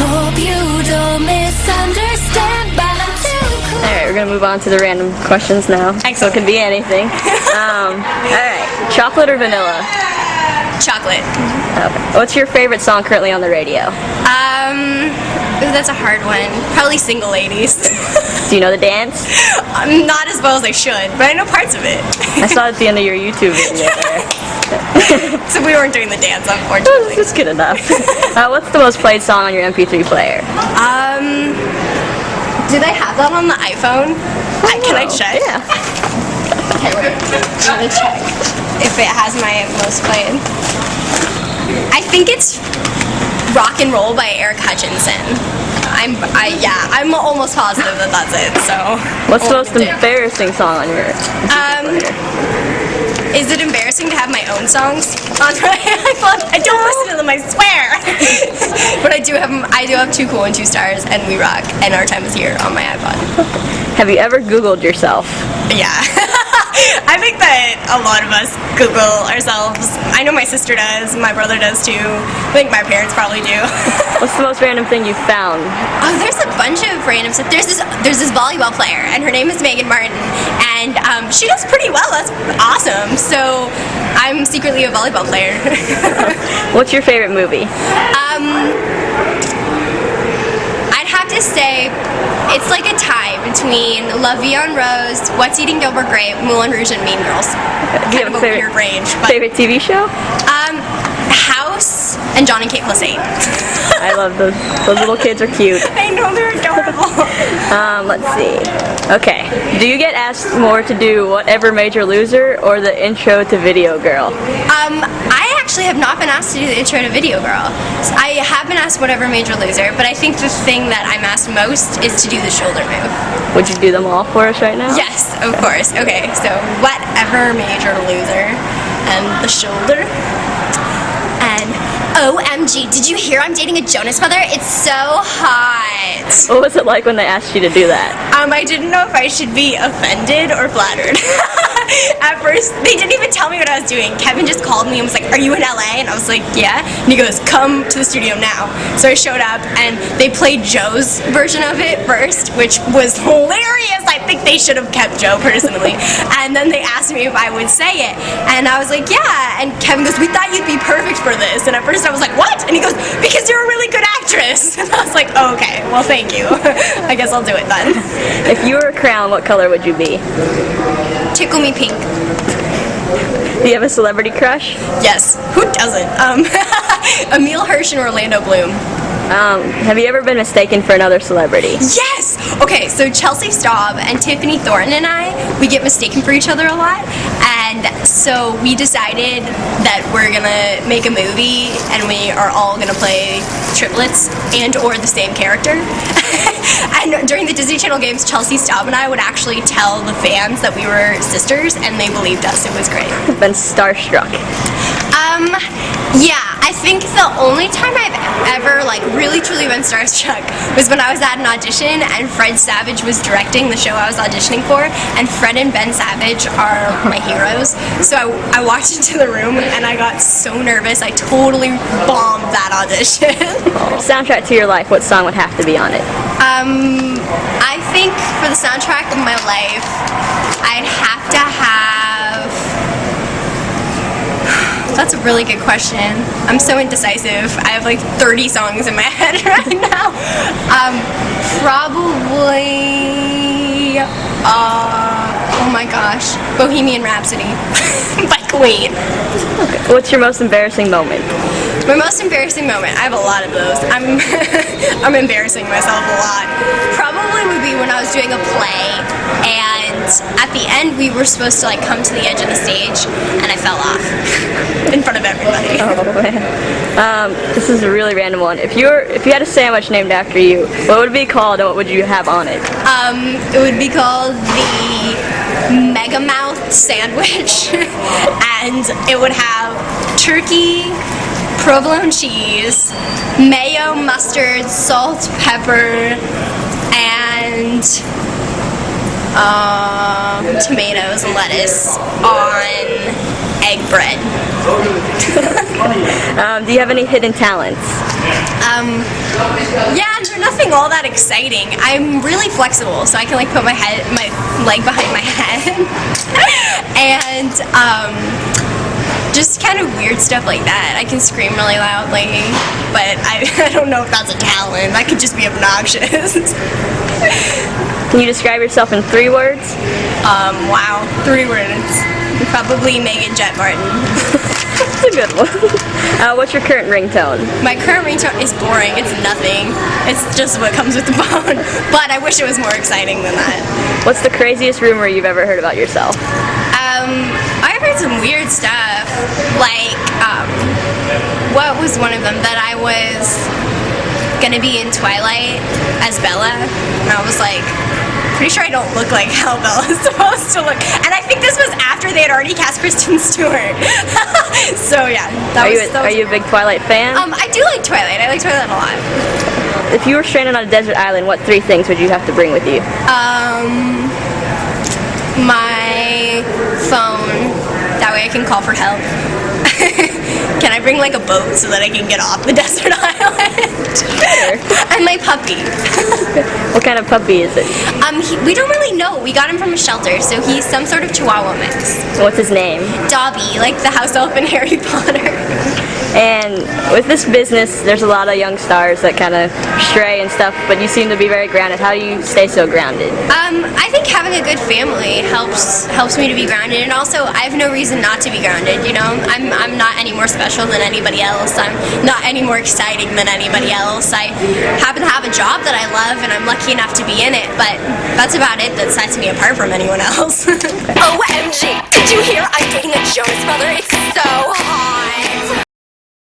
Hope you don't misunderstand, but I'm too cool. Alright, we're gonna move on to the random questions now. Excellent. So it could be anything. Alright, chocolate or vanilla? Chocolate. Okay. What's your favorite song currently on the radio? Ooh, that's a hard one. Probably Single Ladies. Do you know the dance? Not as well as I should, but I know parts of it. I saw it at the end of your YouTube video there. So we weren't doing the dance, unfortunately. It's good enough. What's the most played song on your MP3 player? Do they have that on the iPhone? Can I check? Yeah. Okay, wait. I'm gonna check if it has my most played. I think it's Rock and Roll by Eric Hutchinson. I'm almost positive that that's it. So. What's the most embarrassing song on your MP3 player? Is it embarrassing to have my own songs on my iPhone? I don't listen to them, I swear. But I do have Too Cool and 2 Stars and We Rock and Our Time Is Here on my iPod. Have you ever Googled yourself? Yeah. I think that a lot of us Google ourselves. I know my sister does, my brother does too. I think my parents probably do. What's the most random thing you found? Oh, there's a bunch of random stuff. There's this volleyball player, and her name is Meaghan Martin, and she does pretty well. That's awesome. So I'm secretly a volleyball player. What's your favorite movie? I'd have to say it's like a tie between La Vie en Rose, What's Eating Gilbert Grape, Moulin Rouge, and Mean Girls. Do you Kind have of a a weird range. But, favorite TV show? House and John and Kate Plus 8. I love those. Those little kids are cute. I know, they're adorable. Let's see. Okay. Do you get asked more to do Whatever Made You Loser or the intro to Video Girl? I actually have not been asked to do the intro to Video Girl. I have been asked Whatever Made You Loser, but I think the thing that I'm asked most is to do the shoulder move. Would you do them all for us right now? Yes, of course. Okay, so Whatever Made You Loser and the shoulder. And OMG, did you hear I'm dating a Jonas Brother? It's so hot. What was it like when they asked you to do that? I didn't know if I should be offended or flattered. At first, they didn't even tell me what I was doing. Kevin just called me and was like, "Are you in LA?" And I was like, "Yeah." And he goes, "Come to the studio now." So I showed up and they played Joe's version of it first, which was hilarious. I think they should have kept Joe personally. And then they asked me if I would say it. And I was like, "Yeah." And Kevin goes, "We thought you'd be perfect for this." And at first I was like, "What?" And he goes, "Because you're a really good actress." And I was like, oh, "Okay, well, thank you. I guess I'll do it then." If you were a crown, what color would you be? Tickle me pink. Do you have a celebrity crush? Yes. Who doesn't? Emile Hirsch and Orlando Bloom. Have you ever been mistaken for another celebrity? Yes! Okay, so Chelsea Staub and Tiffany Thornton and we get mistaken for each other a lot. And so we decided that we're gonna make a movie and we are all gonna play triplets and or the same character. And during the Disney Channel games, Chelsea Staub and I would actually tell the fans that we were sisters and they believed us. It was great. I've been starstruck. Yeah, I think the only time I've ever really truly been starstruck was when I was at an audition and Fred Savage was directing the show I was auditioning for, and Fred and Ben Savage are my heroes. So I walked into the room and I got so nervous. I totally bombed that audition. Soundtrack to your life, what song would have to be on it? I think for the soundtrack of my life, I'd have to have... That's a really good question. I'm so indecisive. I have 30 songs in my head right now. Probably, oh my gosh, Bohemian Rhapsody by Queen. Okay. What's your most embarrassing moment? My most embarrassing moment, I have a lot of those. I'm embarrassing myself a lot. Probably would be when I was doing a play and at the end we were supposed to come to the edge of the stage and I fell off in front of everybody. Oh man. This is a really random one. If you had a sandwich named after you, what would it be called and what would you have on it? It would be called the Mega Mouth Sandwich and it would have turkey, provolone cheese, mayo, mustard, salt, pepper, and tomatoes and lettuce on egg bread. Do you have any hidden talents? Yeah, they're nothing all that exciting. I'm really flexible, so I can like put my leg behind my head, and just kind of weird stuff like that. I can scream really loudly, but I don't know if that's a talent. That could just be obnoxious. Can you describe yourself in 3 words? Wow, 3 words. Probably Meaghan Jet Martin. That's a good one. What's your current ringtone? My current ringtone is boring. It's nothing. It's just what comes with the phone. But I wish it was more exciting than that. What's the craziest rumor you've ever heard about yourself? I've heard some weird stuff. Like, what was one of them? That I was gonna be in Twilight as Bella. And I was like, pretty sure I don't look like how Bella's supposed to look. And I think this was after they had already cast Kristen Stewart. So yeah, Are you a big Twilight fan? I do like Twilight. I like Twilight a lot. If you were stranded on a desert island, what 3 things would you have to bring with you? My phone. That way I can call for help. Can I bring like a boat so that I can get off the desert island? Sure. And my puppy. What kind of puppy is it? We don't really know. We got him from a shelter, so he's some sort of Chihuahua mix. What's his name? Dobby, like the house elf in Harry Potter. And with this business, there's a lot of young stars that kind of stray and stuff, but you seem to be very grounded. How do you stay so grounded? I think having a good family helps me to be grounded, and also I have no reason not to be grounded. You know, I'm not any more special than anybody else. I'm not any more exciting than anybody else. I happen to have a job that I love, and I'm lucky enough to be in it. But that's about it that sets me apart from anyone else. OMG, did you hear I'm dating a Jonas brother? It's so hot.